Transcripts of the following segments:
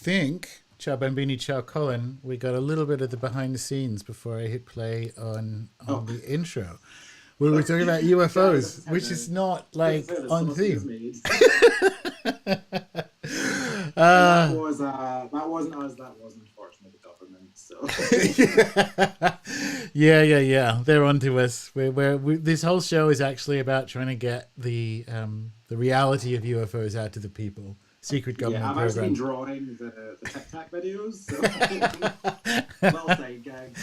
think, Ciao Bambini, Ciao Colin, we got a little bit of the behind the scenes before I hit play on Oh, the intro. We were talking about UFOs, which is not this is like how the on sausage is theme. made. And uh, that wasn't us. That was unfortunately the government. So yeah. They're onto us. This whole show is actually about trying to get the reality of UFOs out to the people. Secret yeah, government I've actually been program. drawing the Tic Tac videos. So little side gag.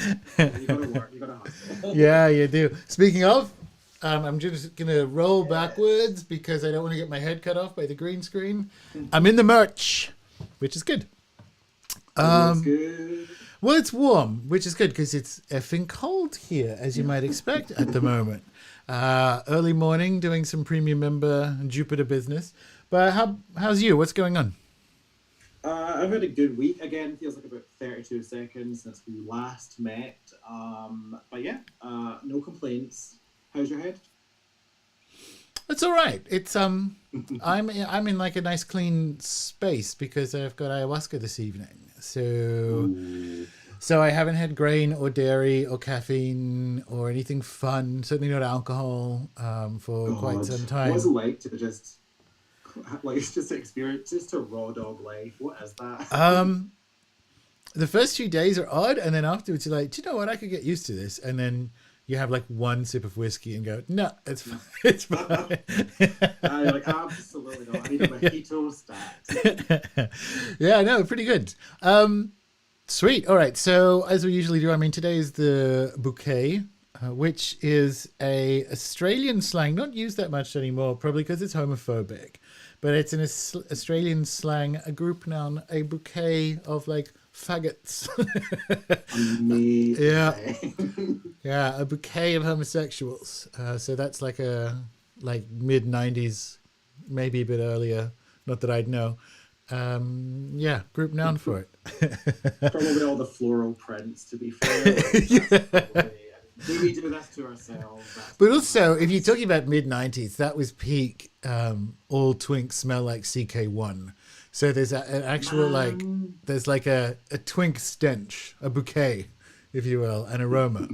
You gotta work. You gotta hustle. Yeah, you do. Speaking of, I'm just gonna roll Yes. backwards because I don't want to get my head cut off by the green screen. I'm in the merch, which is good. It looks Um, good. well, it's warm, which is good because it's effing cold here, as you might expect at the moment. Early morning, doing some premium member Jupiter business. But how's you? What's going on? I've had a good week. Again, feels like about 32 seconds since we last met. But yeah, no complaints. How's your head? It's all right. I'm in like a nice clean space because I've got ayahuasca this evening. So Ooh, so I haven't had grain or dairy or caffeine or anything fun. Certainly not alcohol for quite God. some What's it time. like to just like just experience just a raw dog life? What is that? Um, the first few days are odd, and then afterwards you're like, do you know what? I could get used to this. And then you have like one sip of whiskey and go, no, it's fine. It's fine. I like absolutely not. I need a mojito stat. Yeah, no, pretty good. Sweet. All right. So as we usually do, I mean, today is the bouquet, which is a Australian slang, not used that much anymore, probably because it's homophobic. But it's an Australian slang, a group noun, a bouquet of like faggots. Yeah, Amazing. yeah, a bouquet of homosexuals. So that's like a like mid '90s, maybe a bit earlier. Not that I'd know. Yeah, group noun for Probably all the floral prints, to be fair. Like, that's it. probably. We do this to ourselves. That's But probably also, if you're us. talking about mid '90s, that was peak. All twinks smell like CK1. So there's an actual like, Man. there's like a twink stench, a bouquet, if you will, an aroma.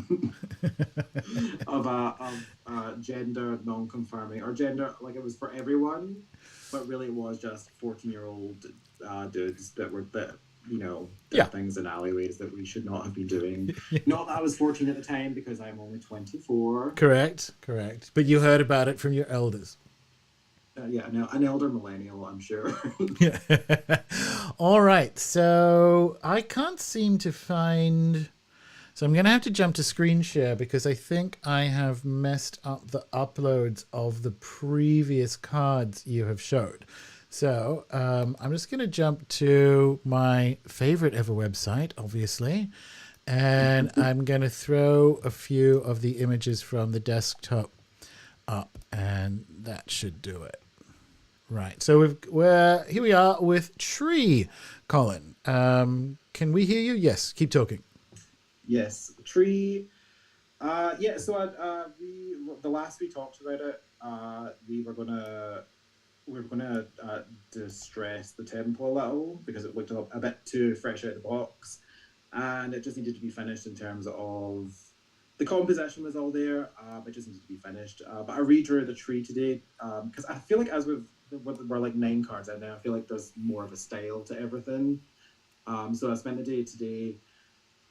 of gender non-conforming or gender like it was for everyone, but really it was just 14-year-old dudes that Yeah, did things in alleyways that we should not have been doing. Not that I was 14 at the time because I'm only 24. correct. But you heard about it from your elders. Yeah, no, an elder millennial, I'm sure. Yeah. All right. So I can't seem to find. So I'm going to have to jump to screen share because I think I have messed up the uploads of the previous cards you have showed. So I'm just going to jump to my favorite ever website, obviously, and I'm going to throw a few of the images from the desktop up, and that should do it. Right. So we're here. We are with Tree, Colin. Can we hear you? Yes. Keep talking. Yes, tree. Yeah. So we the last we talked about it, we were gonna distress the temple a little because it looked a bit too fresh out of the box, and it just needed to be finished in terms of the composition was all there, but it just needed to be finished. But I redrew the tree today because I feel like as we're like 9 cards out now, I feel like there's more of a style to everything. So I spent the day today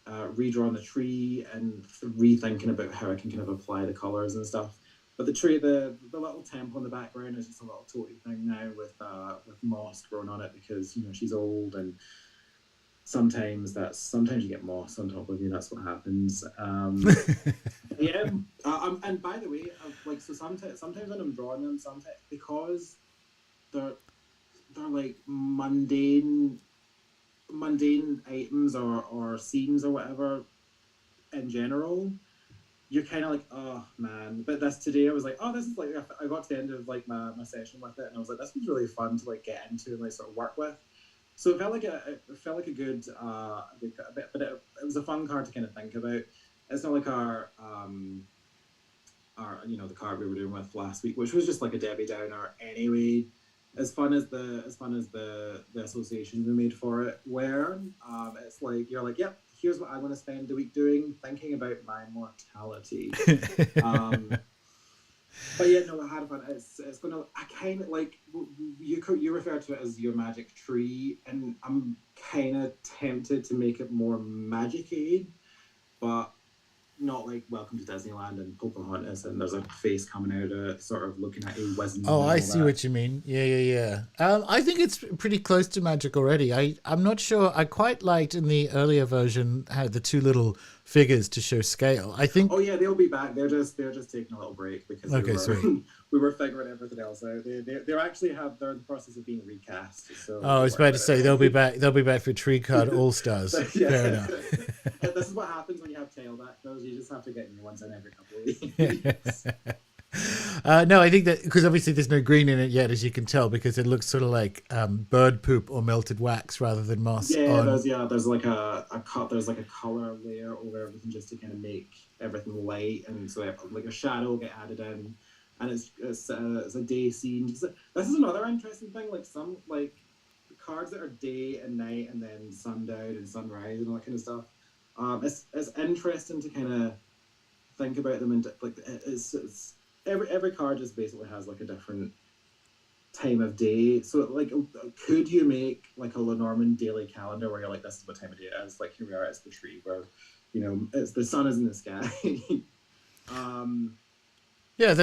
redrawing the tree and rethinking about how I can kind of apply the colors and stuff. But the tree, the little temple in the background is just a little toady thing now with moss growing on it because she's old and sometimes you get moss on top of you. That's what happens. Yeah. And by the way, like so sometimes when I'm drawing them, sometimes because they're they're like mundane items or scenes or whatever in general, you're kind of like, oh man. But that's today. I was like, oh, this is like I got to the end of like my session with it, and I was like, this was really fun to like get into and like sort of work with. So it felt like a good a bit, but it was a fun card to kind of think about. It's not like our the card we were doing with last week, which was just like a Debbie Downer anyway. as fun as the associations we made for it were, it's like you're like, yep, here's what I want to spend the week doing, thinking about my mortality. Um, but yeah, no, I had fun. It's gonna. I kind of like you refer to it as your magic tree, and I'm kind of tempted to make it more magic-y, but not like Welcome to Disneyland and Pocahontas, and there's a face coming out of it, sort of looking at a wizened Oh, and I all see that. what you mean. Yeah. I think it's pretty close to magic already. I'm not sure. I quite liked in the earlier version how the two little figures to show scale. I Oh think. yeah, they'll be back. They're just taking a little break because we Okay, were sweet. we were figuring everything else out. They're in the process of being recast, so Oh, I don't was worry about to about say they'll be it. back. They'll be back for Tree Card All Stars. So yeah, Fair enough. this is what happens when you have tailback those. You just have to get new ones in every couple of weeks. No, I think that because obviously there's no green in it yet, as you can tell, because it looks sort of like bird poop or melted wax rather than moss Yeah, on. there's like a cut. There's like a color layer over everything just to kind of make everything light, and so like a shadow get added in, and it's a day scene. This is another interesting thing. Like some like cards that are day and night, and then sundown and sunrise and all that kind of stuff. It's interesting to kind of think about them, and like it's every card just basically has like a different time of day. So like, could you make like a Lenormand daily calendar where you're like, this is what time of day it is? Like here we are, it's the tree where, it's the sun is in the sky. um, Yeah,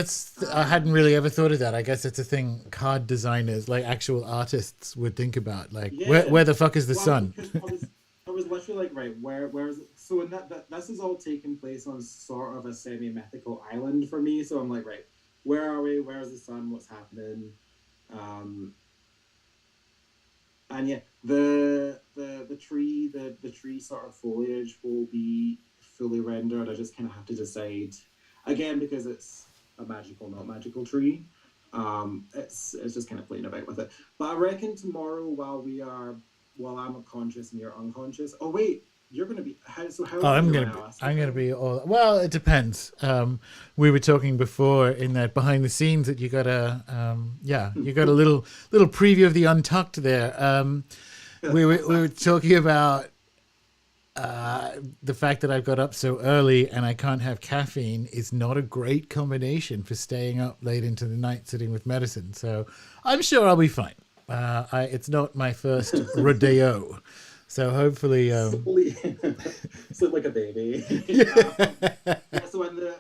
I hadn't and really ever thought of that. I guess it's a thing card designers, like actual artists, would think about. Like, yeah, where the fuck is the well, sun? because I was literally like, right, where is it? So in that this is all taking place on sort of a semi mythical island for me. So I'm like, right, where are we? Where's the sun? What's happening? Um, and yeah, the tree sort of foliage will be fully rendered. I just kind of have to decide again because it's a magical, not magical tree. It's just kind of playing about with it. But I reckon tomorrow, while I'm conscious and you're unconscious. Oh wait, you're gonna be how Oh, are you doing, Alice? I'm gonna be all. Well, it depends. We were talking before in that behind the scenes that you got you got a little preview of the Untucked there. We were talking about the fact that I've got up so early and I can't have caffeine is not a great combination for staying up late into the night sitting with medicine. So I'm sure I'll be fine. It's not my first rodeo. So hopefully, Sleep, sleep like a baby. yeah. Yeah, so in the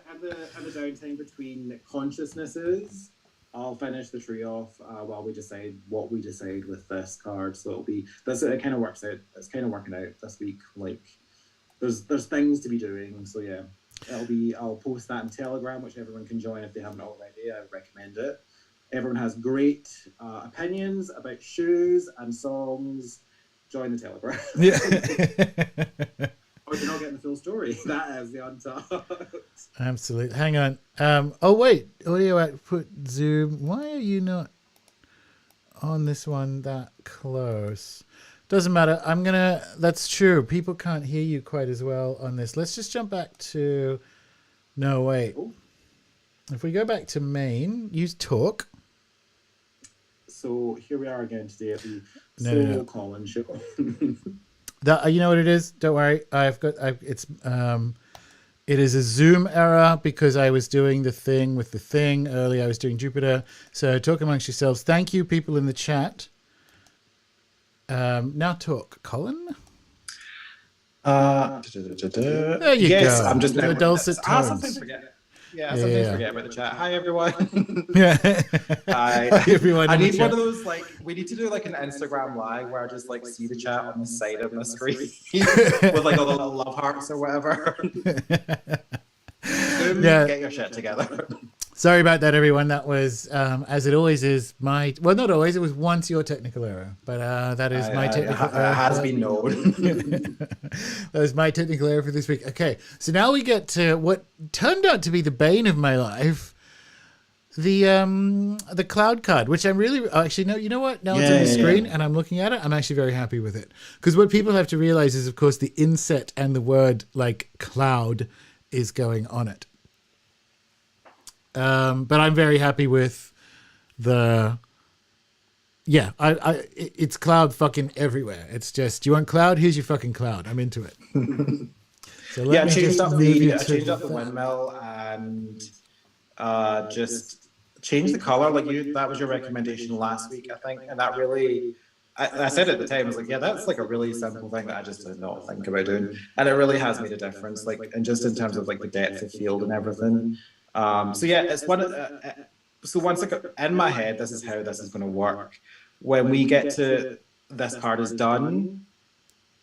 downtime between consciousnesses, I'll finish the tree off while we decide what we decide with this card. So it'll be this. It kind of works out. It's kind of working out this week. Like there's things to be doing. So yeah, I'll post that in Telegram, which everyone can join if they haven't already. I recommend it. Everyone has great opinions about shoes and songs. Join the Telegram. Yeah. Or you're not getting the full story. That is the untucked. Absolutely. Hang on. Oh wait, audio output zoom. Why are you not on this one that close? Doesn't matter. That's true. People can't hear you quite as well on this. Let's just jump back to. No, wait. Oh, If we go back to main, use talk. so here we are again today at the No. Colin show. That you know what it is. Don't worry. It is a Zoom error because I was doing the thing with the thing earlier. I was doing Jupiter. So talk amongst yourselves. Thank you, people in the chat. Now talk, Colin. There you Yes, go. I'm just Your now. dulcet Sometimes tones. forget. Yeah, sometimes forget about the chat. Hi everyone. Yeah. Hi. Hi, everyone. I in the need one chat. of those we need to do like an Instagram live where I just like see the chat on the side of the screen with like all the little love hearts or whatever. Zoom, Yeah. get your shit together. Sorry about that, everyone. That was, as it always is, not always. It was once your technical error, but that is my technical error. It has been known. That was my technical error for this week. Okay, so now we get to what turned out to be the bane of my life, the cloud card, which I'm really actually no. You know what? Now it's on the screen and I'm looking at it. I'm actually very happy with it because what people have to realize is, of course, the inset and the word like cloud is going on it. But I'm very happy with the Yeah, it's cloud fucking everywhere. It's just, you want cloud? Here's your fucking cloud. I'm into it. So Yeah, I me changed just up move you the I to changed up the that. windmill and just changed the color. Like that was your recommendation last week, I think, and that really. I said at the time, I was like, yeah, that's like a really simple thing that I just did not think about doing, and it really has made a difference. Like, and just in terms of like the depth of field and everything. So yeah, it's one. So once like in my head, this is how this is going to work. When we get to this card is done,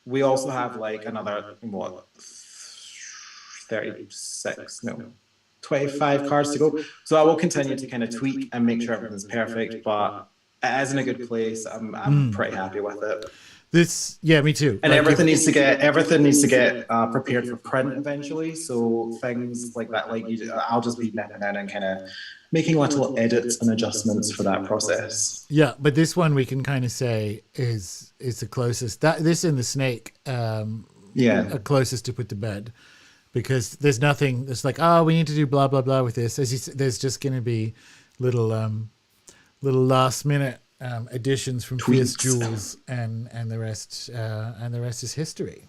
we also have like another what 36, no, 25 cards to go. So I will continue to kind of tweak and make sure everything's perfect, but it is in a good place. I'm pretty happy with it. This, yeah, me too. And like everything needs to get prepared for print eventually. So things like that, like I'll just be nipping in and kind of making little edits and adjustments for that process. Yeah, but this one we can kind of say is the closest. That this and the snake, are closest to put to bed, because there's nothing. It's like, oh, we need to do blah blah blah with this. There's just going to be little last minute additions from Fierce Jewels, and the rest is history.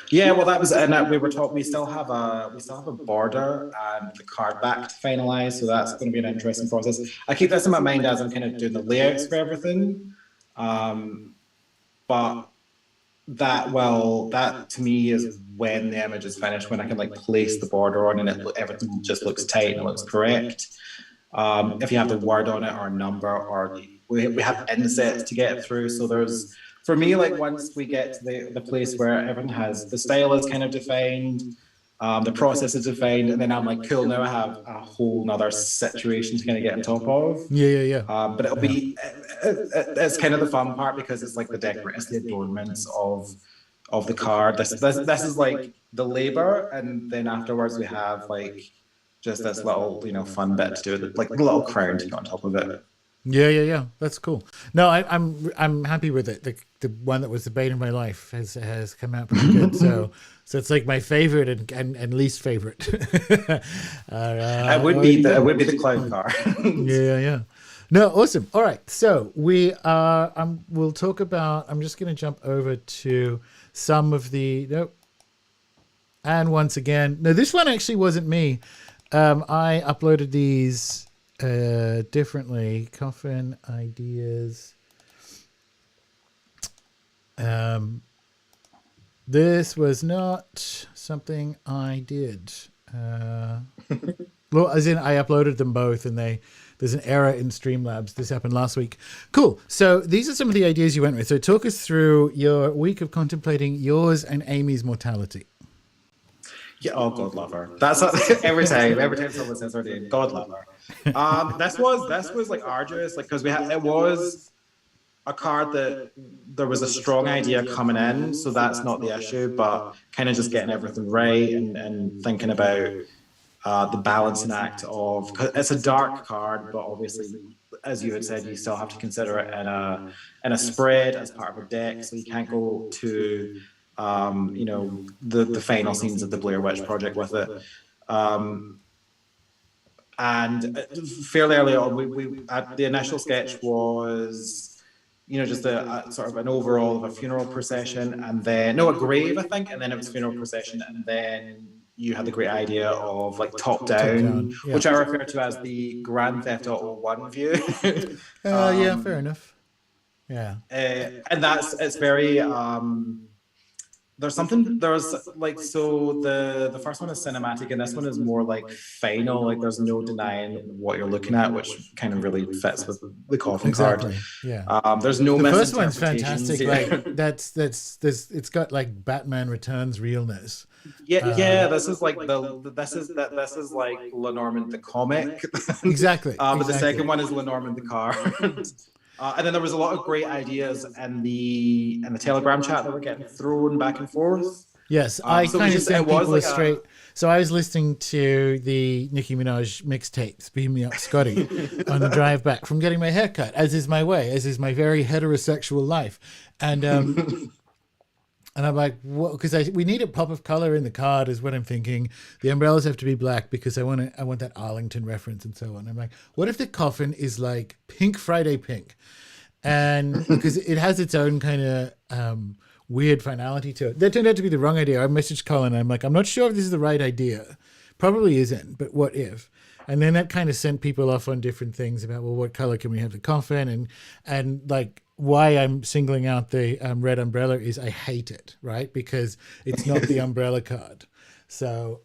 Yeah, well, that was, and we were talking. We still have a border and the card back to finalize, so that's going to be an interesting process. I keep this in my mind as I'm kind of doing the layouts for everything, but that to me is when the image is finished, when I can like place the border on and everything just looks tight and looks correct. If you have the word on it or a number, or we have insets to get through, so there's. For me, like once we get to the place where everyone has the style is kind of defined, the process is defined, and then I'm like, cool, now I have a whole nother situation to kind of get on top of. Yeah. But it'll be, it's kind of the fun part because it's like the adornments of the card. This is like the labor, and then afterwards we have like just this little fun bit to do with like the little crown to go on top of it. Yeah. That's cool. No, I'm happy with it. The one that was the bane of my life has come out pretty good. So it's like my favorite and least favorite. It would be the clown car. Yeah. No, awesome. All right, so we'll talk about. I'm just going to jump over to some of the and once again, no, this one actually wasn't me. I uploaded these differently. Coffin ideas. This was not something I did. Well, as in I uploaded them both, and there's an error in Streamlabs. This happened last week. Cool. So these are some of the ideas you went with. So talk us through your week of contemplating yours and Amy's mortality. Yeah, oh, God love her. That's every time someone says her name, God love her. This was like arduous, like because it was a card that there was a strong idea coming in, so that's not the issue, but kind of just getting everything right and thinking about the balancing act of, cause it's a dark card, but obviously, as you had said, you still have to consider it in a spread as part of a deck, so you can't go to the final scenes of the Blair Witch Project with it. And fairly early on, we the initial sketch was, just a sort of an overall of a funeral procession, and then a grave, I think, and then it was funeral procession, and then you had the great idea of like top down, yeah. Which I refer to as the Grand Theft Auto 1 view. Yeah, fair enough. Yeah, and it's very. There's like, so the first one is cinematic, and this one is more like final. Like there's no denying what you're looking at, which kind of really fits with the Coffin card. Yeah. There's no. The first one's fantastic. Like it's got like Batman Returns realness. Yeah. This is like this is like Lenormand the comic. Exactly. But the second one is Lenormand the card. And then there was a lot of great ideas in the Telegram chat that were getting thrown back and forth. Yes, I kind of sent people like straight. So I was listening to the Nicki Minaj mixtapes, Beam Me Up Scotty, on the drive back from getting my hair cut, as is my way, as is my very heterosexual life. And And I'm like, what? Because we need a pop of color in the card is what I'm thinking. The umbrellas have to be black because I want that Arlington reference and so on. I'm like, what if the coffin is like Pink Friday pink? And because it has its own kind of weird finality to it. That turned out to be the wrong idea. I messaged Colin. I'm like, I'm not sure if this is the right idea. Probably isn't, but what if? And then that kind of sent people off on different things about, well, what color can we have the coffin? And like, why I'm singling out the red umbrella is I hate it, right? Because it's not the umbrella card. So,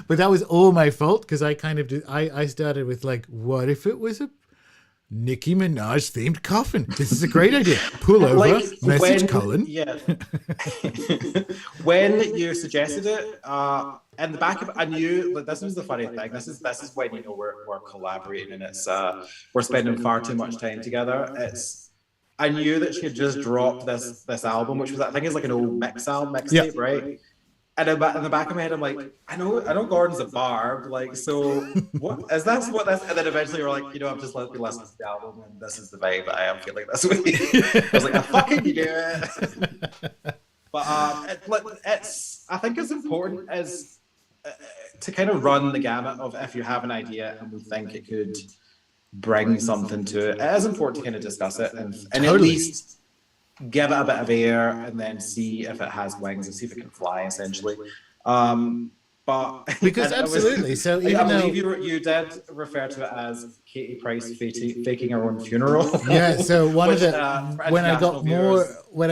but that was all my fault because I kind of did. I started with like, what if it was a Nicki Minaj themed coffin? This is a great idea. Pull over, like, message Colin. Yeah. When you suggested it, in the back of I knew this was the funny thing. This is when you know we're collaborating and it's we're spending far too much time together. I knew that she had just dropped this album, which was I think is like an old mixtape, right? And in the back of my head, I'm like, I know Gordon's a barb, like, so what is that? What that's? And then eventually you're like, I've just been listening to the album, and this is the vibe that I am feeling this week. I was like, I fucking knew it. But it's I think it's important as to kind of run the gamut of if you have an idea and we think it could bring something to it. It is important to kind of discuss it and totally. At least give it a bit of air and then see if it has wings and see if it can fly, essentially. But because absolutely. So even I believe you did refer to it as Katie Price faking her own funeral. Yeah. So one of the when I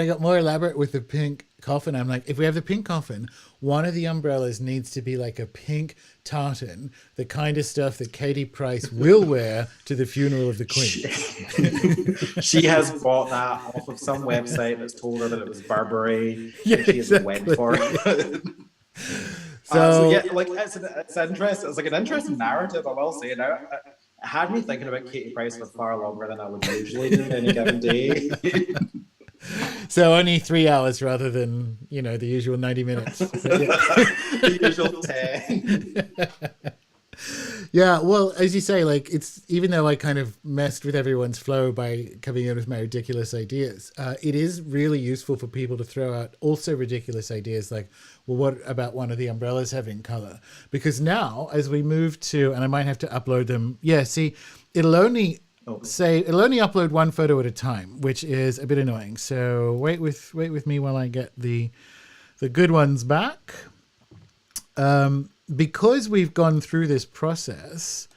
got more elaborate with the pink coffin, I'm like, if we have the pink coffin, one of the umbrellas needs to be like a pink tartan, the kind of stuff that Katie Price will wear to the funeral of the Queen. She has bought that off of some website that's told her that it was Burberry. Yeah, she has went for it. So yeah, like it's interesting. It's like an interesting narrative, I will say. Now, it had me thinking about Katie Price for far longer than I would usually do any given day. So only 3 hours rather than the usual 90 minutes. The usual 10. Yeah, well, as you say, like it's even though I kind of messed with everyone's flow by coming in with my ridiculous ideas, it is really useful for people to throw out also ridiculous ideas like, well, what about one of the umbrellas having color? Because now, as we move to, and I might have to upload them. Yeah, see, it'll only upload one photo at a time, which is a bit annoying. So wait with me while I get the good ones back. Because we've gone through this process,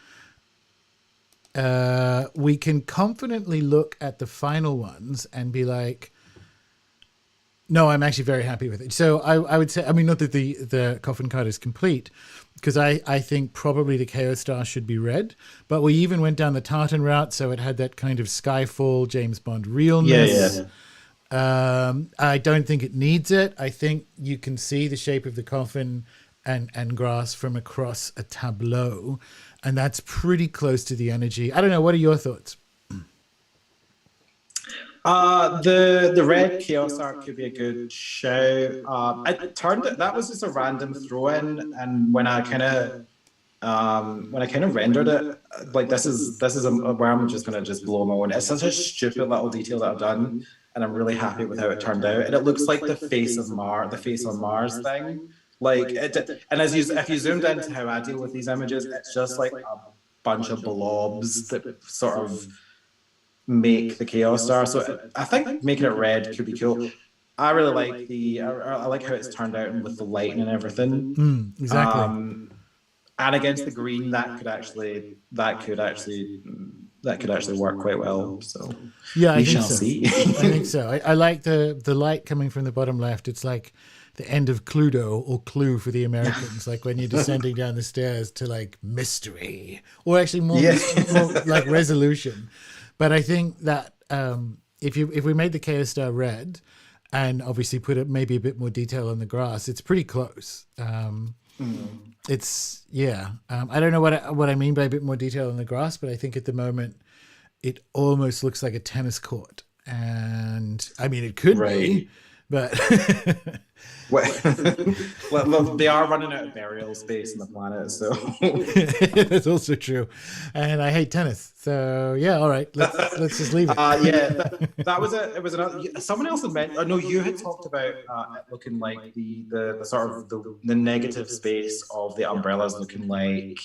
we can confidently look at the final ones and be like, no, I'm actually very happy with it. So I would say, I mean, not that the coffin card is complete, because I think probably the KO star should be red, but we even went down the tartan route, so it had that kind of Skyfall, James Bond realness. Yeah. I don't think it needs it. I think you can see the shape of the coffin and grass from across a tableau, and that's pretty close to the energy. I don't know. What are your thoughts? The red chaos art could be a good show. That was just a random throw in, and when I kind of rendered it, like this is where I'm just gonna just blow my own. It's such a stupid little detail that I've done, and I'm really happy with how it turned out. And it looks like the face on Mars thing. Like and if you zoomed into how I deal with these images, it's just like a bunch of blobs that sort of make the chaos star. So I think making it red could be cool. I really like I like how it's turned out with the lighting and everything. Exactly. And against the green, that could actually work quite well. So yeah, we shall see. I think so. I like the light coming from the bottom left. It's like the end of Cluedo or Clue for the Americans, like when you're descending down the stairs to like mystery, or actually more like resolution. But I think that if we made the Chaos Star red and obviously put maybe a bit more detail on the grass, it's pretty close. It's I don't know what I mean by a bit more detail on the grass, but I think at the moment it almost looks like a tennis court, and I mean it could be. But Well, they are running out of burial space on the planet, so that's also true. And I hate tennis, so yeah. All right, let's just leave it. yeah, that was it. It was another. Someone else had mentioned. No, you had talked about it looking like the sort of the negative space of the umbrellas looking like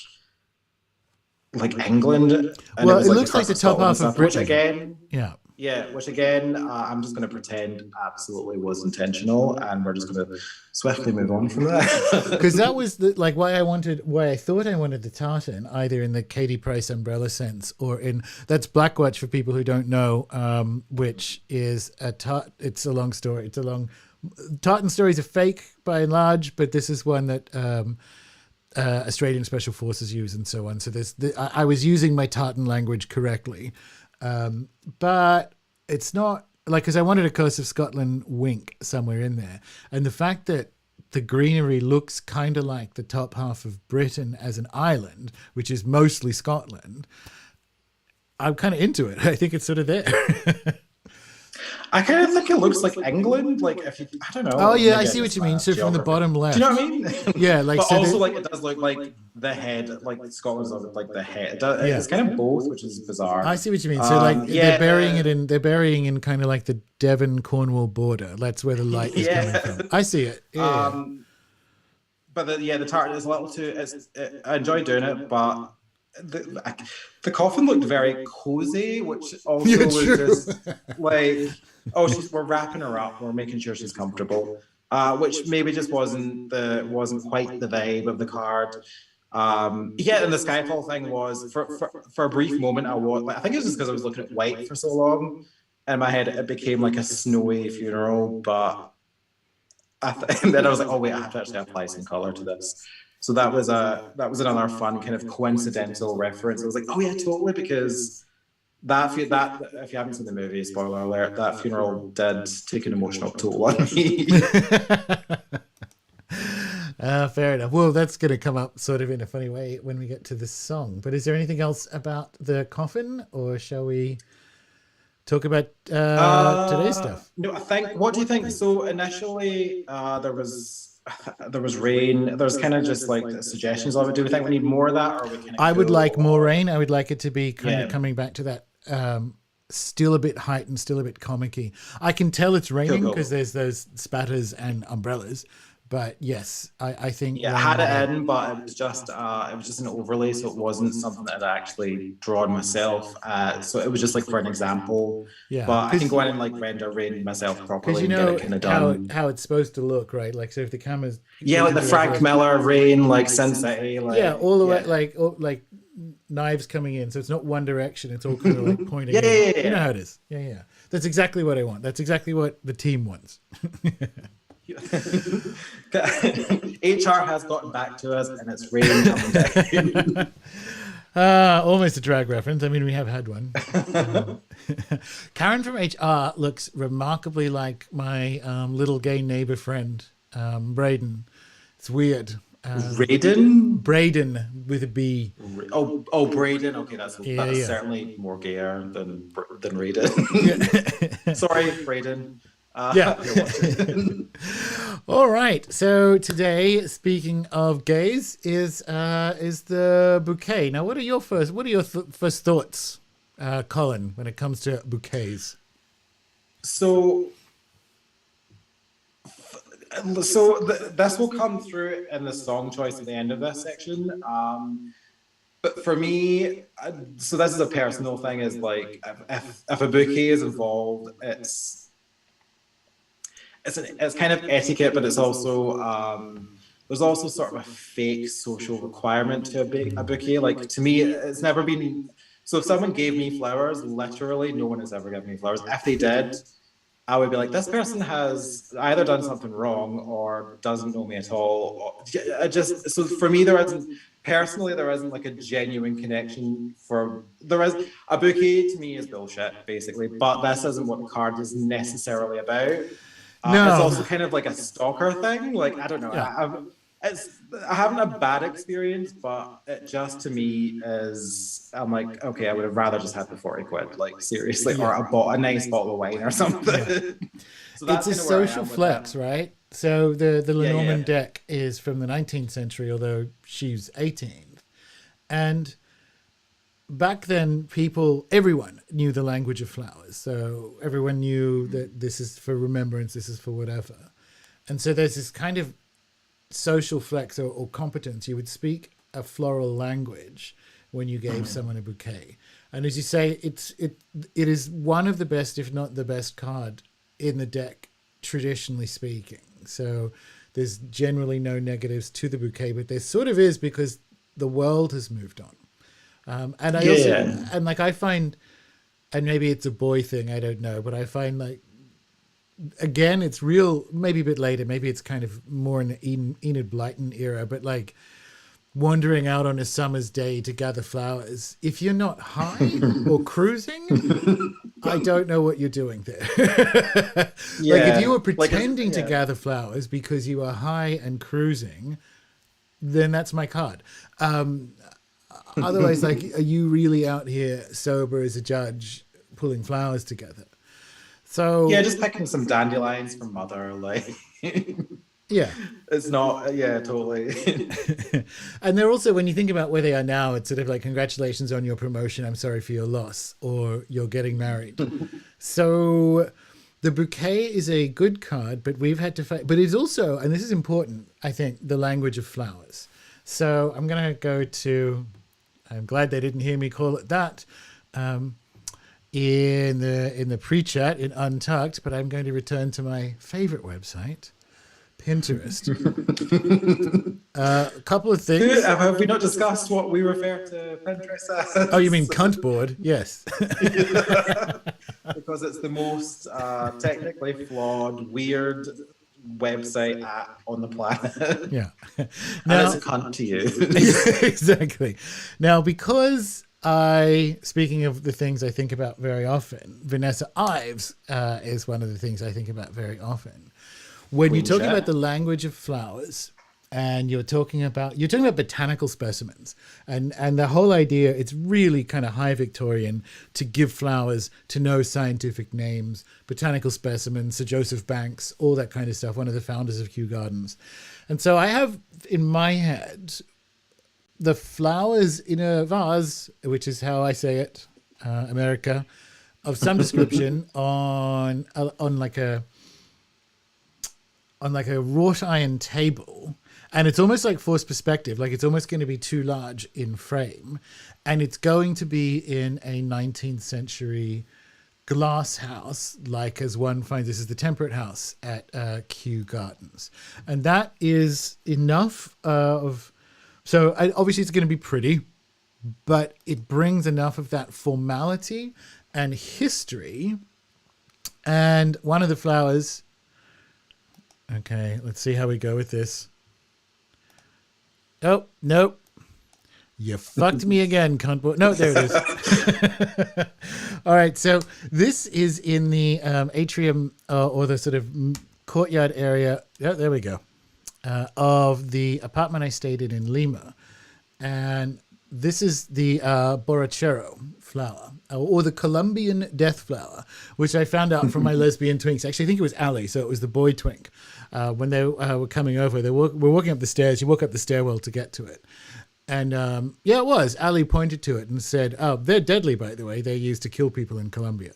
England. And Well, was it like looks like the of top Scotland half and stuff, of Britain. which again, Yeah. yeah, which again, I'm just going to pretend absolutely was intentional, and we're just going to swiftly move on from that. Because that was like why I thought I wanted the tartan, either in the Katie Price umbrella sense or in that's Blackwatch for people who don't know, which is it's a long story. It's a long tartan stories are fake by and large, but this is one that Australian Special Forces use and so on. So I was using my tartan language correctly. But it's not like, because I wanted a Coast of Scotland wink somewhere in there. And the fact that the greenery looks kind of like the top half of Britain as an island, which is mostly Scotland, I'm kind of into it. I think it's sort of there. I kind of think it looks like England. Like if you, I don't know. Oh yeah, I see what you mean. So from the bottom left. Do you know what I mean? Yeah, like but so also like it does look like the head, like Scotland's like the head. It's kind of both, which is bizarre. I see what you mean. So like they're burying in kind of like the Devon Cornwall border. That's where the light is coming from. I see it. Yeah. But the tartan is a little too. I enjoy doing it, but the coffin looked very cozy, which also was just like, we're wrapping her up, we're making sure she's comfortable, which maybe just wasn't quite the vibe of the card. And the Skyfall thing was for a brief moment I think it was just because I was looking at white for so long, and in my head it became like a snowy funeral, but and then I was like, oh wait, I have to actually apply some color to this. So that was another fun kind of coincidental reference. I was like, oh yeah, totally, because that if you haven't seen the movie, spoiler alert, that funeral did take an emotional toll on me. Fair enough. Well, that's going to come up sort of in a funny way when we get to the song. But is there anything else about the coffin, or shall we talk about today's stuff? No, what do you think? So initially there was rain. There's kind of just like suggestions of it. Do we think we need more of that, or we can? I would like more rain. I would like it to be kind of coming back to that, still a bit heightened, still a bit comic-y. I can tell it's raining because there's those spatters and umbrellas. But yes, I think I had it in, but it was just an overlay, so it wasn't something that I'd actually drawn myself. So it was just like for an example. Yeah, but I can go in and like render rain myself properly. Because you know and get it kind of done. how it's supposed to look, right? Like, so if the camera's like the Frank Miller rain, like Sin City, all the way, like knives coming in, so it's not one direction; it's all kind of like pointing. Yeah. You know how it is. Yeah. That's exactly what I want. That's exactly what the team wants. HR has gotten back to us, and it's raining coming down. Almost a drag reference. I mean, we have had one. Karen from HR looks remarkably like my little gay neighbor friend, Braden. It's weird. Braden with a B. Braden. Okay, that's certainly more gayer than Raiden. Sorry, Braden. All right. So today, speaking of gays, is the bouquet. Now, what are your first thoughts, Colin, when it comes to bouquets? So this will come through in the song choice at the end of this section. But for me, so this is a personal thing. Is like if a bouquet is involved, it's kind of etiquette, but it's also there's also sort of a fake social requirement to a bouquet. Like, to me, it's never been. So if someone gave me flowers, literally no one has ever given me flowers. If they did, I would be like, this person has either done something wrong or doesn't know me at all. So for me, there isn't like a genuine connection. There is a bouquet to me is bullshit, basically, but this isn't what the card is necessarily about. No. It's also kind of like a stalker thing. Like, I don't know. Yeah. I haven't a bad experience, but it just to me is, I'm like, okay, I would have rather just had the 40 quid, like seriously, or I bought a nice bottle of wine or something. Yeah. So it's that's a kind of where I social am with flex, that. right? So the Yeah, Lenormand yeah. deck is from the 19th century, although she's 18th. And back then, everyone knew the language of flowers. So everyone knew that this is for remembrance, this is for whatever. And so there's this kind of social flex or competence. You would speak a floral language when you gave someone a bouquet. And as you say, it is one of the best, if not the best card in the deck, traditionally speaking. So there's generally no negatives to the bouquet, but there sort of is because the world has moved on. And I also, Yeah. and like I find, and maybe it's a boy thing, I don't know, but I find like, again, it's real, maybe a bit later, maybe it's kind of more in the Enid Blyton era, but like wandering out on a summer's day to gather flowers, if you're not high or cruising, I don't know what you're doing there. Like if you Yeah. were pretending to gather flowers because you are high and cruising, then that's my card. Otherwise, like, are you really out here sober as a judge pulling flowers together? Yeah, So just picking some dandelions from Mother, like yeah. it's not. Yeah, totally. And they're also, when you think about where they are now, it's sort of like, congratulations on your promotion, I'm sorry for your loss, or you're getting married. So the bouquet is a good card, but we've had to fight. But it's also, and this is important, I think, the language of flowers. So I'm going to go to, I'm glad they didn't hear me call it that in the pre-chat in Untucked, but I'm going to return to my favorite website, Pinterest. A couple of things. Have we not discussed what we refer to Pinterest as? Oh, you mean cunt board? Yes. Because it's the most technically flawed, weird website app on the planet. Yeah. And Now, it's a cunt to you. exactly. Now, because speaking of the things I think about very often, Vanessa Ives is one of the things I think about very often. When you're talking about the language of flowers, and you're talking about botanical specimens, and the whole idea, it's really kind of high Victorian to give flowers to know scientific names, botanical specimens, Sir Joseph Banks, all that kind of stuff, one of the founders of Kew Gardens. And so I have in my head the flowers in a vase, which is how I say it, America, of some description on like a wrought iron table, and it's almost like forced perspective, like it's almost going to be too large in frame, and it's going to be in a 19th century glass house, like as one finds. This is the Temperate House at Kew Gardens, and that is enough of. So obviously it's going to be pretty, but it brings enough of that formality and history. And one of the flowers. Okay, let's see how we go with this. Oh, nope. You fucked me again, cunt boy. No, there it is. All right, so this is in the atrium or the sort of courtyard area. Yeah, there we go. Of the apartment I stayed in Lima. And this is the borrachero flower, or the Colombian death flower, which I found out from my lesbian twinks. Actually, I think it was Ali, so it was the boy twink. When they were coming over, they were walking up the stairs. You walk up the stairwell to get to it. And yeah, it was. Ali pointed to it and said, oh, they're deadly, by the way. They're used to kill people in Colombia.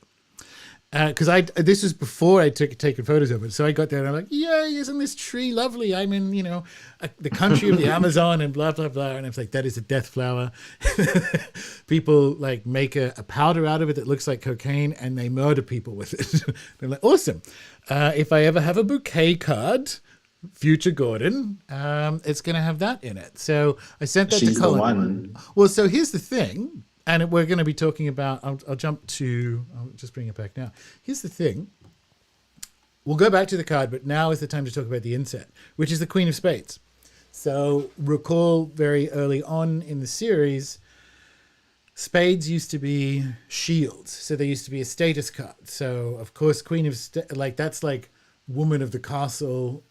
Because this was before I taken photos of it. So I got there and I'm like, yay, isn't this tree lovely? I'm in, the country of the Amazon and blah, blah, blah. And I was like, that is a death flower. People like make a powder out of it that looks like cocaine and they murder people with it. They're like, awesome. If I ever have a bouquet card, future Gordon, it's going to have that in it. So I sent that to Colin. The one. Well, so here's the thing. And we're going to be talking about, I'll just bring it back now. Here's the thing. We'll go back to the card, but now is the time to talk about the inset, which is the Queen of Spades. So recall very early on in the series, spades used to be shields. So they used to be a status card. So, of course, that's like woman of the castle.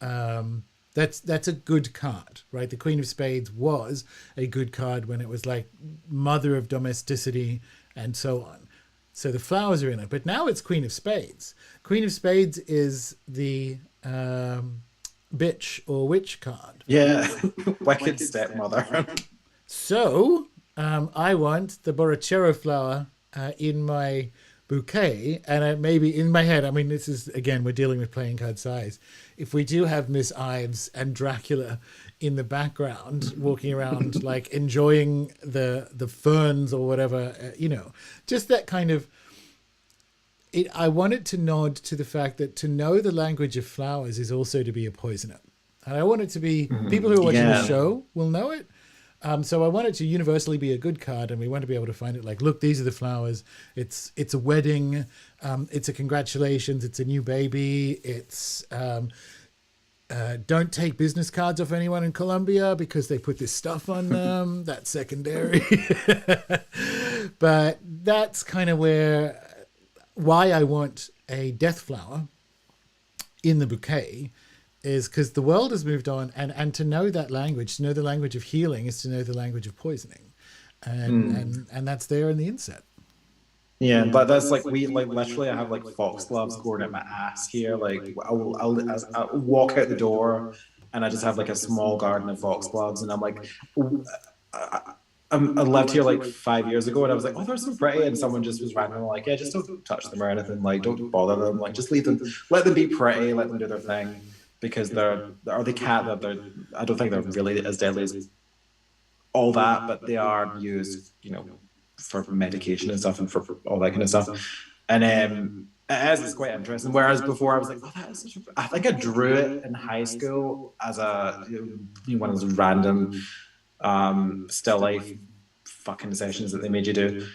That's a good card, right? The Queen of Spades was a good card when it was like mother of domesticity and so on. So the flowers are in it. But now it's Queen of Spades. Queen of Spades is the bitch or witch card. Yeah. Wicked stepmother. So I want the borrachero flower in my bouquet, and maybe in my head, I mean, this is, again, we're dealing with playing card size. If we do have Miss Ives and Dracula in the background walking around like enjoying the ferns or whatever, just that kind of I want it to nod to the fact that to know the language of flowers is also to be a poisoner. And I want it to be, people who are watching the show will know it. So I want it to universally be a good card, and we want to be able to find it like, look, these are the flowers. It's a wedding. It's a congratulations. It's a new baby. It's don't take business cards off anyone in Colombia because they put this stuff on them. That's secondary. But that's kind of why I want a death flower in the bouquet, is because the world has moved on, and to know that language, to know the language of healing, is to know the language of poisoning, and that's there in the inset. Yeah, but that's like literally I have like foxgloves growing at my ass here. Like I'll walk out the door and I just have like a small garden of foxgloves, and I'm like, I lived here like 5 years ago, and I was like, oh, they're so pretty, and someone just was randomly like, yeah, just don't touch them or anything, like don't bother them, like just leave them, let them be pretty, let them do their thing, because they can't. I don't think they're really as deadly as all that, but they are used, for medication and stuff, and for all that kind of stuff. And it's quite interesting. Whereas before I was like, oh, that is such a... I think I drew it in high school as one of those random still life fucking sessions that they made you do,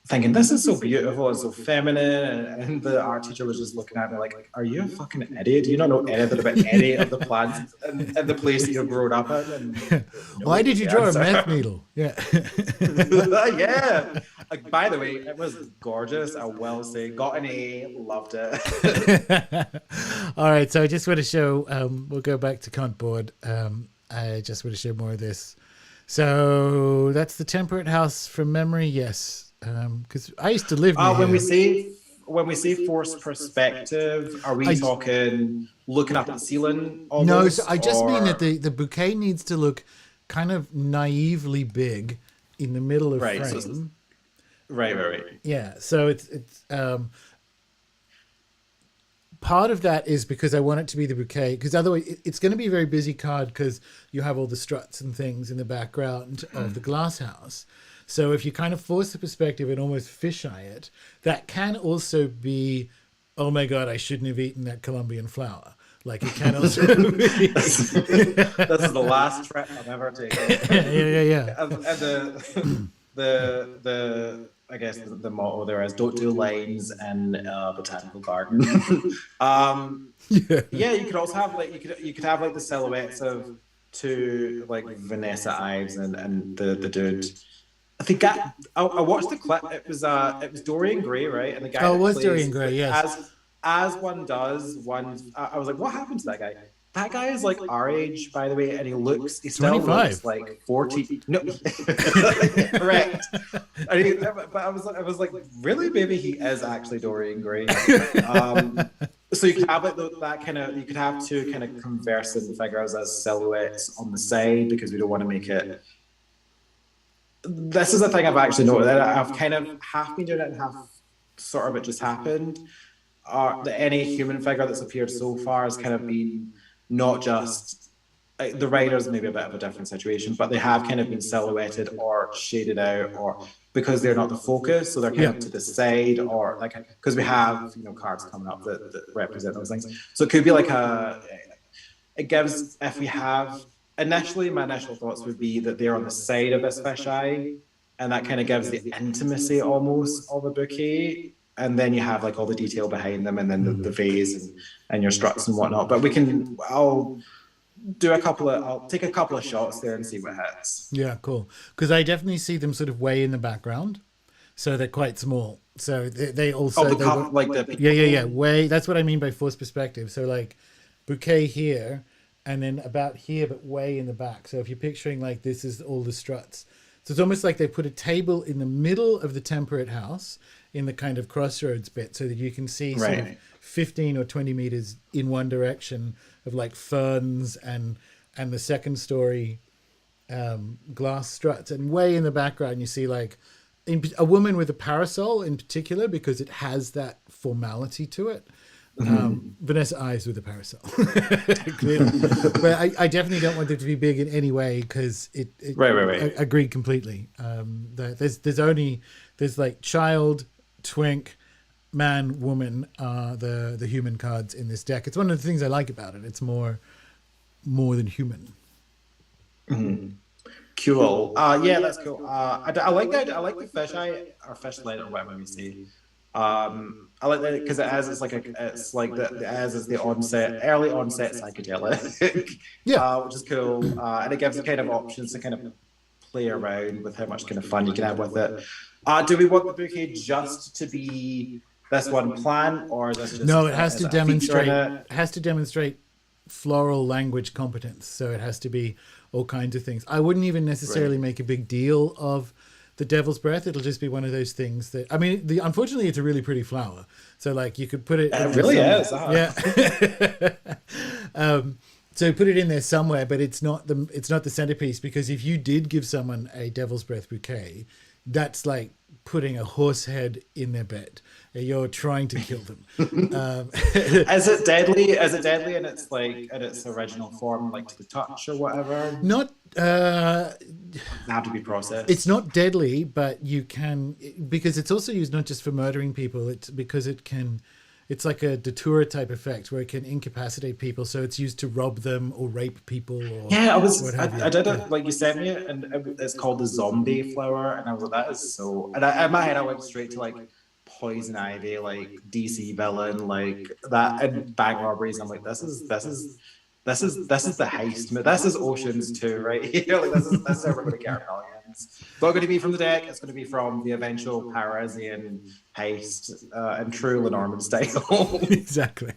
thinking this is so beautiful and so feminine, and the art teacher was just looking at me like, are you a fucking idiot? Do you not know anything about any of the plants and the place that you've grown up in? And, why did you draw a meth needle? Yeah. Yeah. Like, by the way, it was gorgeous, I will say. Got an A, loved it. All right, so I just want to show, we'll go back to Contboard. I just want to show more of this. So that's the Temperate House from memory, yes. Because I used to live near when we say forced perspective, are we talking looking up at the ceiling almost? No, so I just mean that the bouquet needs to look kind of naively big in the middle of frame. So right. Yeah, so it's part of that is because I want it to be the bouquet, because otherwise it's going to be a very busy card because you have all the struts and things in the background of the glass house. So if you kind of force the perspective and almost fisheye it, that can also be, oh my God, I shouldn't have eaten that Colombian flower. Like it can also be. This is the last trip I've ever taken. Yeah. And the I guess the motto there is don't do lines in a botanical garden. You could also have like you could have like the silhouettes of two like Vanessa Ives and the dude. I think I watched the clip. It was Dorian Gray, right? And the guy. Oh, it was Dorian Gray, yes. As one does, I was like, what happened to that guy? That guy is like our age, by the way, and he still 25. looks like 40. No, correct. But I was like, really? Maybe he is actually Dorian Gray. So you could have like that kind of, you could have two kind of conversing figures as silhouettes on the side, because we don't want to make it. This is the thing I've actually noticed, that I've kind of half been doing it and half sort of it just happened. That any human figure that's appeared so far has kind of been not just the writers, maybe a bit of a different situation, but they have kind of been silhouetted or shaded out, or because they're not the focus, so they're kind of to the side, or like because we have cards coming up that represent those things. So it could be like it gives, if we have initially, my initial thoughts would be that they're on the side of this fisheye, and that kind of gives the intimacy almost of a bouquet. And then you have like all the detail behind them, and then the vase and your struts and whatnot. But I'll take a couple of shots there and see what hits. Yeah, cool. Because I definitely see them sort of way in the background, so they're quite small. So they also way. That's what I mean by forced perspective. So like bouquet here, and then about here, but way in the back. So if you're picturing like this is all the struts, So it's almost like they put a table in the middle of the temperate house in the kind of crossroads bit so that you can see sort of 15 or 20 meters in one direction of like ferns and the second story glass struts, and way in the background you see like a woman with a parasol in particular, because it has that formality to it. Vanessa Ives with a parasol. Clearly. But I definitely don't want it to be big in any way, because Right. Agreed completely. There's like child, twink, man, woman are the human cards in this deck. It's one of the things I like about it. It's more than human. Cool. Yeah, that's cool. I like that. I like the fisheye or fishlight or whatever you say. I like that because it's like the as is the early onset psychedelic. Which is cool. And it gives the kind of options to kind of play around with how much kind of fun you can have with it. Do we want the bouquet just to be this one plant, or is this just no? It has to demonstrate. It has to demonstrate floral language competence. So it has to be all kinds of things. I wouldn't even necessarily make a big deal of the devil's breath. It'll just be one of those things that, I mean, unfortunately it's a really pretty flower. So like you could put it. It really is. Yeah. So put it in there somewhere, but it's not the centerpiece, because if you did give someone a devil's breath bouquet, that's like putting a horse head in their bed. You're trying to kill them. Is it deadly? Is it deadly in its original form, like to the touch or whatever? Not. Have to be processed. It's not deadly, but you can, because it's also used not just for murdering people. It's because it can. It's like a datura type effect where it can incapacitate people. So it's used to rob them or rape people. Or I did it, like you sent me it, and it's called the zombie flower, and I was like, that is so. And in my head, I went straight to like Poison Ivy, like DC villain, like that, and bank robberies. I'm like, this is the heist. This is Ocean's 2, right here. Like this is everybody get millions. It's not going to be from the deck. It's going to be from the eventual Parisian heist in true Lenormand style. Exactly.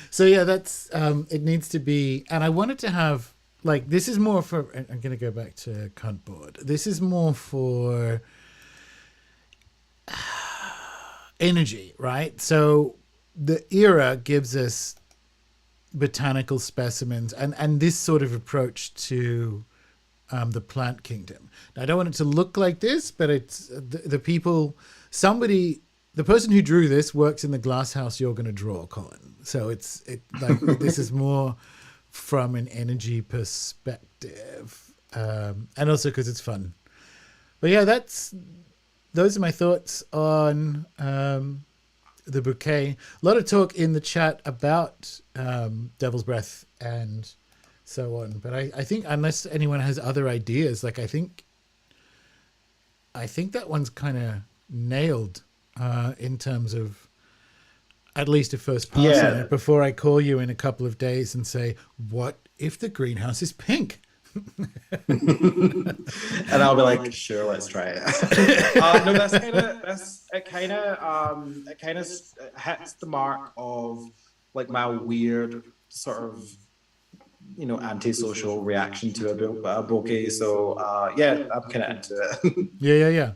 So yeah, that's it needs to be, and I wanted to have like, this is more for. I'm going to go back to cunt board. This is more for energy, right? So the era gives us botanical specimens and this sort of approach to the plant kingdom. Now, I don't want it to look like this, but it's the person who drew this works in the glass house you're going to draw, Colin. So it's like this is more from an energy perspective, and also because it's fun. But yeah, those are my thoughts on the bouquet. A lot of talk in the chat about Devil's Breath and so on. But I think unless anyone has other ideas, like I think that one's kind of nailed in terms of at least a first pass on it before I call you in a couple of days and say, what if the greenhouse is pink? And I'll be like, sure, let's try it. No, it kind of hits the mark of like my weird sort of, antisocial reaction to a bouquet. So yeah, I'm kind of into it. Yeah.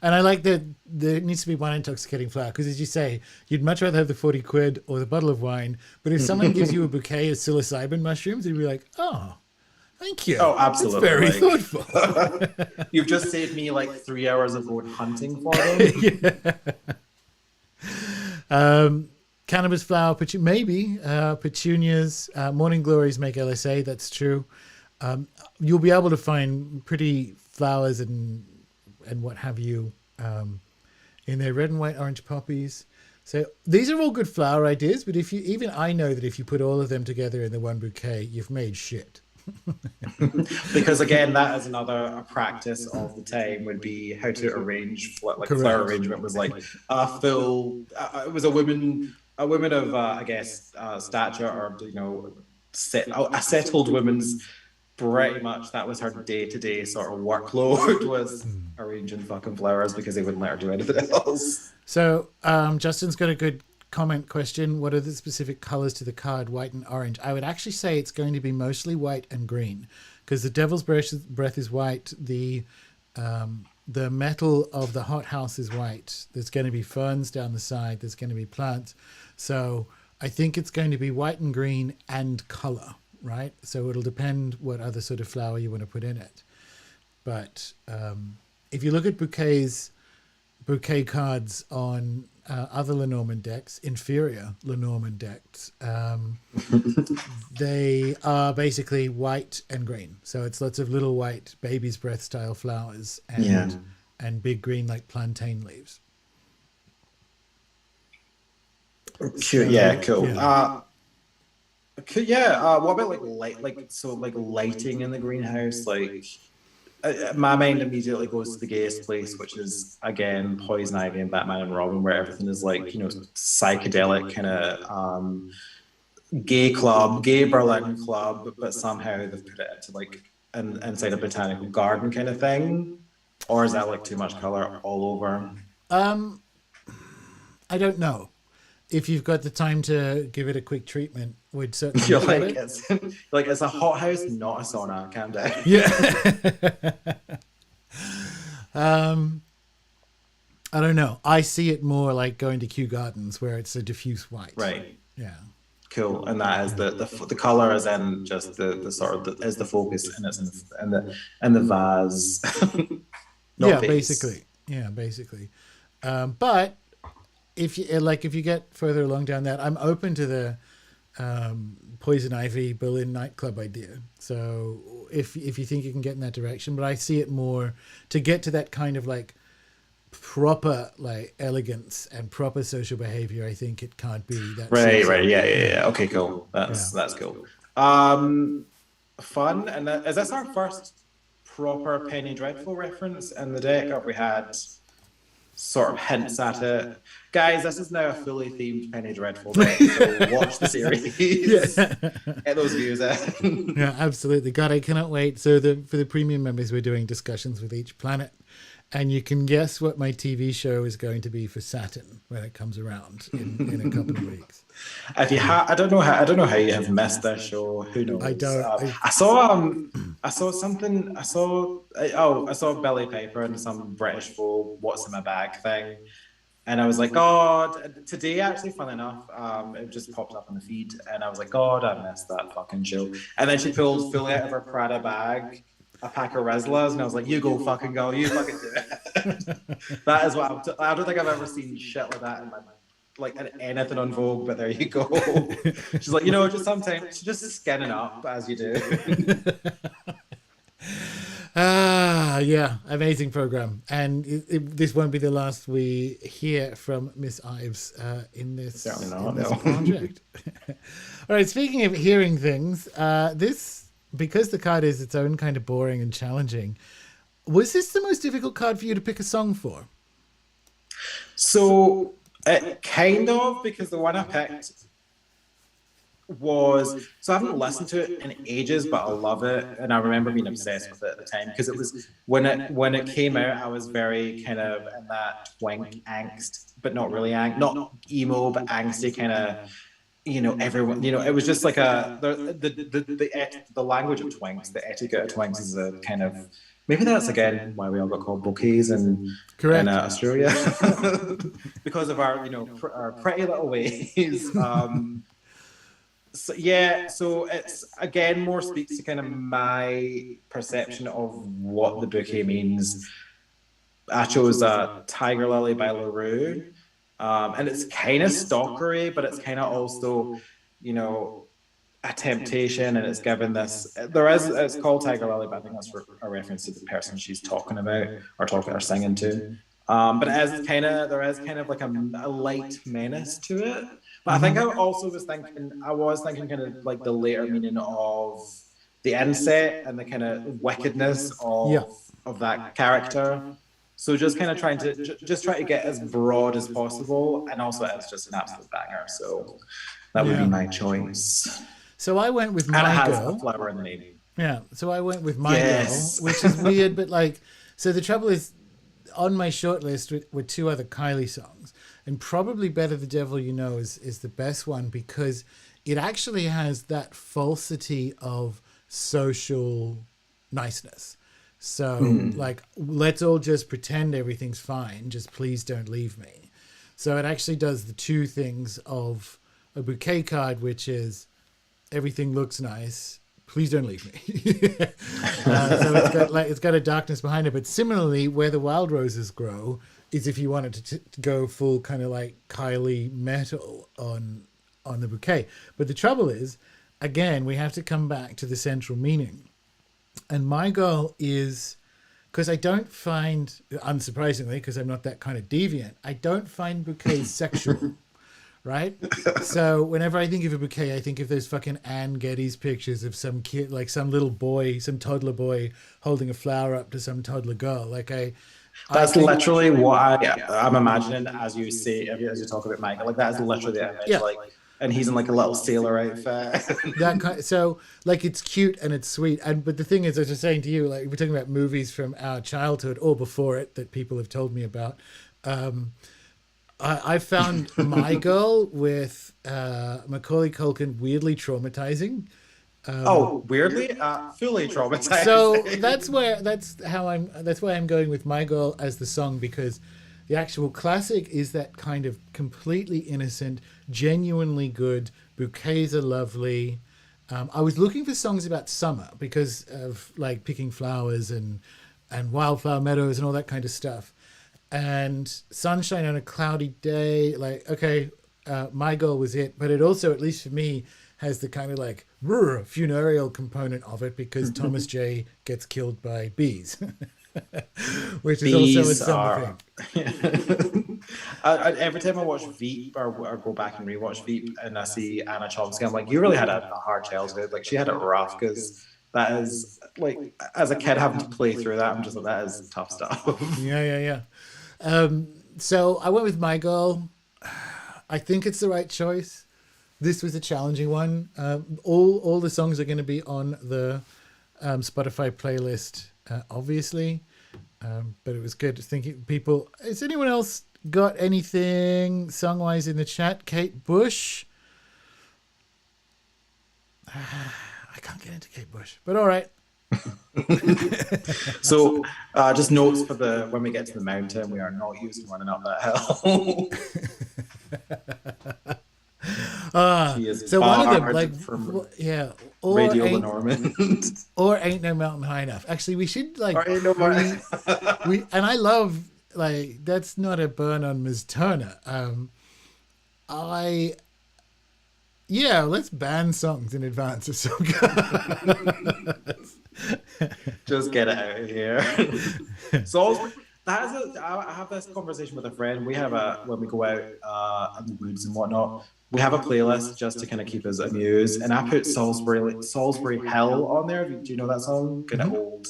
And I like that there needs to be one intoxicating flower, because as you say, you'd much rather have the 40 quid or the bottle of wine. But if someone gives you a bouquet of psilocybin mushrooms, you'd be like, oh, thank you. Oh, absolutely. It's very thoughtful. You've just saved me like 3 hours of going hunting for them. Yeah. Cannabis flower, maybe petunias, morning glories make LSA. That's true. You'll be able to find pretty flowers and what have you in their red and white, orange poppies. So these are all good flower ideas. But I know that if you put all of them together in the one bouquet, you've made shit. Because again, that is another practice of the time would be how to arrange flower arrangement was like a full. It was a woman of I guess stature, or a settled woman's. Pretty much that was her day-to-day sort of workload, was arranging fucking flowers, because they wouldn't let her do anything else. So Justin's got a good comment question. What are the specific colors to the card, white and orange? I would actually say it's going to be mostly white and green, because the Devil's Breath is white. The The metal of the hothouse is white. There's going to be ferns down the side. There's going to be plants. So I think it's going to be white and green and color, right? So it'll depend what other sort of flower you want to put in it. But if you look at bouquet cards on other Lenormand decks, inferior Lenormand decks, they are basically white and green. So it's lots of little white baby's breath style flowers and big green like plantain leaves. Sure, yeah, cool. What about like lighting in the greenhouse? Like, my mind immediately goes to the gayest place, which is again Poison Ivy and Batman and Robin, where everything is like, you know, psychedelic kind of gay Berlin club, but somehow they've put it into like inside a botanical garden kind of thing. Or is that like too much color all over? I don't know. If you've got the time to give it a quick treatment, would certainly. You're like, it's a hothouse, not a sauna. Calm down. Yeah. I don't know. I see it more like going to Kew Gardens, where it's a diffuse white. Right. Yeah. Cool. And that is the color is in just the sort of is the focus, and it's in the vase. Basically. Yeah, basically. But if you get further along down that, I'm open to the Poison Ivy Berlin nightclub idea. So if you think you can get in that direction, but I see it more to get to that kind of like proper like elegance and proper social behavior. I think it can't be that. Right. Yeah. Okay, cool. That's cool. Fun. And is this our first proper Penny Dreadful reference in the deck? Have we had sort of hints at it? Guys, this is now a fully themed Penny Dreadful deck, so watch the series. Get those views in. Yeah, absolutely. God, I cannot wait. So for the premium members, we're doing discussions with each planet, and you can guess what my TV show is going to be for Saturn when it comes around in a couple of weeks. If you I don't know how you have missed this show. Who knows? I don't. I saw something. I saw Billy Piper and some British folk "What's in My Bag" thing, and I was like, God, today actually, fun enough, it just popped up on the feed, and I was like, God, I missed that fucking show. And then she pulled fully out of her Prada bag a pack of Rizlas, and I was like, you go fucking go, you fucking do it. That is what I don't think I've ever seen shit like that in my like anything on Vogue, but there you go. She's like, just sometimes just skinning up as you do. Yeah, amazing program, and this won't be the last we hear from Miss Ives in this project. All right, speaking of hearing things, because the card is its own kind of boring and challenging, was this the most difficult card for you to pick a song for? So kind of, because the one I picked was, so I haven't listened to it in ages, but I love it, and I remember being obsessed with it at the time, because it was when it came out, I was very kind of in that twink angst, but not really not emo, but angsty kind of, everyone, it was just like the language of twinks, the etiquette of twinks is a kind of, maybe that's again why we all got called bouquets in Australia, because of our our pretty little ways. So it's again more speaks to kind of my perception of what the bouquet means. I chose Tiger Lily by LaRue, and it's kind of stalkery, but it's kind of also a temptation, and it's given this. It's called Tiger Lily, but I think that's a reference to the person she's talking about or singing to. But there is kind of like a light menace to it. But I think I also was thinking kind of like the later meaning of the inset and the kind of wickedness of that character. So just kind of trying to get as broad as possible, and also it's just an absolute banger. So that would be my choice. So I went with My And it has Girl. a flower in the name. Yeah, so I went with My Girl, which is weird, but so the trouble is, on my shortlist were two other Kylie songs, and probably Better the Devil You Know is the best one, because it actually has that falsity of social niceness. So like, let's all just pretend everything's fine. Just please don't leave me. So it actually does the two things of a bouquet card, which is everything looks nice. Please don't leave me. So it's got a darkness behind it. But similarly, where the wild roses grow is if you wanted to go full kind of like Kylie metal on the bouquet. But the trouble is, again, we have to come back to the central meaning. And my goal is, because I don't find, unsurprisingly, because I'm not that kind of deviant, I don't find bouquets sexual. Right? So whenever I think of a bouquet, I think of those fucking Anne Geddes pictures of some kid, like some little boy, some toddler boy holding a flower up to some toddler girl. Like that's literally what I'm imagining as you say, as you talk about Michael. Like that is literally the image. Yeah. Like, and he's in like a little sailor outfit. So like it's cute and it's sweet. But the thing is, as I was saying to you, like we're talking about movies from our childhood or before it that people have told me about. I found My Girl with Macaulay Culkin weirdly traumatizing. Weirdly, fully traumatizing. So that's why I'm going with My Girl as the song, because the actual classic is that kind of completely innocent, genuinely good. Bouquets are lovely. I was looking for songs about summer because of like picking flowers and wildflower meadows and all that kind of stuff. And sunshine on a cloudy day, like, okay, My Girl was it. But it also, at least for me, has the kind of like funereal component of it because Thomas J gets killed by bees, which is also a summer thing. Every time I watch Veep or go back and rewatch Veep and I see Anna Chomsky, I'm like, you really had a hard childhood. Like, she had it rough because that is, like, as a kid having to play through that, I'm just like, that is tough stuff. Yeah. So I went with My Girl. I think it's the right choice. This was a challenging one. All the songs are going to be on the Spotify playlist, obviously. But it was good to think people. Has anyone else got anything song-wise in the chat? Kate Bush. I can't get into Kate Bush, but all right. So just notes for when we get to the mountain, we are not using running up that hill. So one of them, like, or Radio Lenormand, or Ain't No Mountain High Enough. Actually, we should like or Ain't No Mountain. and I love, like, that's not a burn on Ms. Turner. Let's ban songs in advance of some Just get it out of here. So I have this conversation with a friend. We have when we go out in the woods and whatnot, we have a playlist just to kind of keep us amused. And I put Salisbury Hill on there. Do you know that song? Kind of old.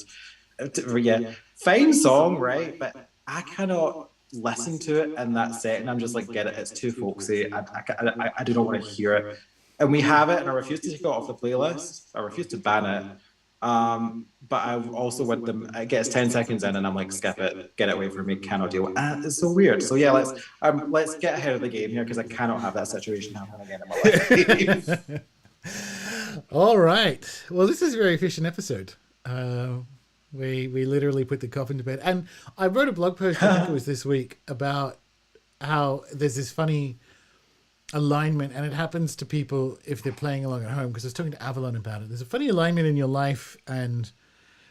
Yeah. Fine song, right? But I cannot listen to it in that setting. I'm just like, get it. It's too folksy. I do not want to hear it. And we have it, and I refuse to take it off the playlist. I refuse to ban it. But I also want them. It gets 10 seconds in, and I'm like, skip it, get it away from me. Cannot deal with it. It's so weird. So yeah, let's get ahead of the game here because I cannot have that situation happen again in my life. All right. Well, this is a very efficient episode. We literally put the coffin to bed, and I wrote a blog post, I think it was this week, about how there's this funny alignment, and it happens to people if they're playing along at home, because I was talking to Avalon about it. There's a funny alignment in your life and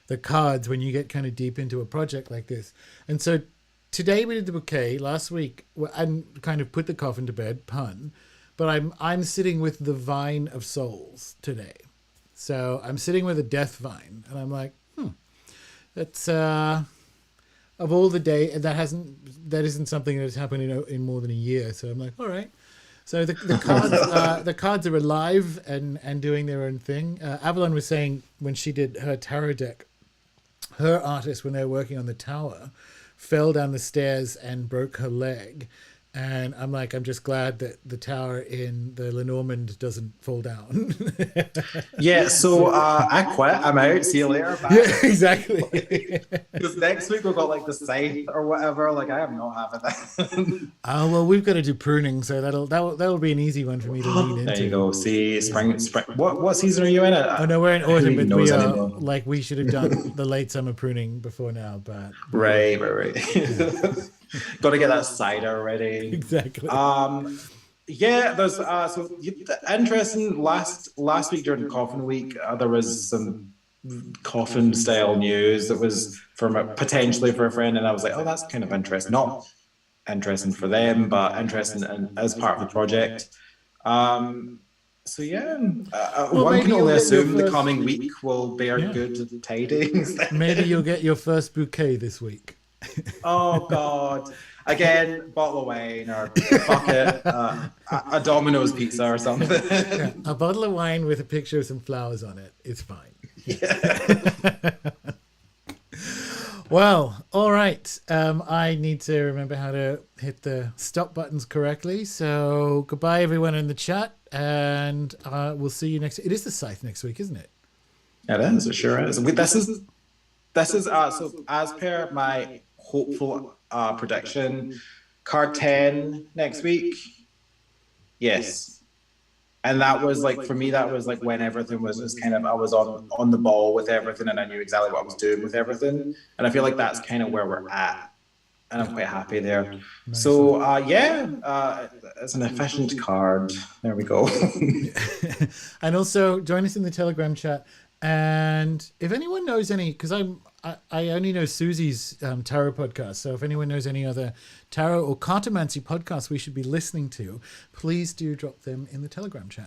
the cards when you get kind of deep into a project like this. And so today we did the bouquet. Last week I kind of put the coffin to bed, pun, but I'm sitting with the vine of souls today. So I'm sitting with a death vine, and I'm like, that's of all the day, that isn't something that's happened in more than a year. So I'm like, all right. So the cards the cards are alive and doing their own thing. Avalon was saying when she did her tarot deck, her artist, when they were working on the tower, fell down the stairs and broke her leg, And I'm like, I'm just glad that the tower in the Lenormand doesn't fall down. Yeah, so I quit. I'm out. See you later. Bye. Yeah, exactly. Because next week we've got like the scythe or whatever. Like I am not having that. Oh well, we've got to do pruning, so that'll be an easy one for me to lean into. There you go. See, spring. What season are you in? Oh no, we're in Who autumn, even but we knows are anymore? like we should have done the late summer pruning before now, but Right. Got to get that cider ready. exactly. Yeah, there's interesting. Last week during Coffin week, there was some Coffin style news that was potentially for a friend, and I was like, oh, that's kind of interesting. Not interesting for them, but interesting as part of the project. So yeah, one can only assume the coming week will bear good tidings. Maybe you'll get your first bouquet this week. Oh God! Again, bottle of wine or fuck it, a Domino's pizza or something. Yeah, a bottle of wine with a picture of some flowers on it. It's fine. Yeah. Well, all right. I need to remember how to hit the stop buttons correctly. So goodbye, everyone in the chat, and we'll see you next. It is the scythe next week, isn't it? It is. It sure is. This is so as per my hopeful prediction, card 10 next week. Yes. And that was like, for me, that was like when everything was kind of, I was on the ball with everything and I knew exactly what I was doing with everything. And I feel like that's kind of where we're at. And I'm quite happy there. Nice. So, it's an efficient card. There we go. And also join us in the Telegram chat. And if anyone knows any, because I only know Susie's tarot podcast, so if anyone knows any other tarot or cartomancy podcasts we should be listening to, please do drop them in the Telegram chat.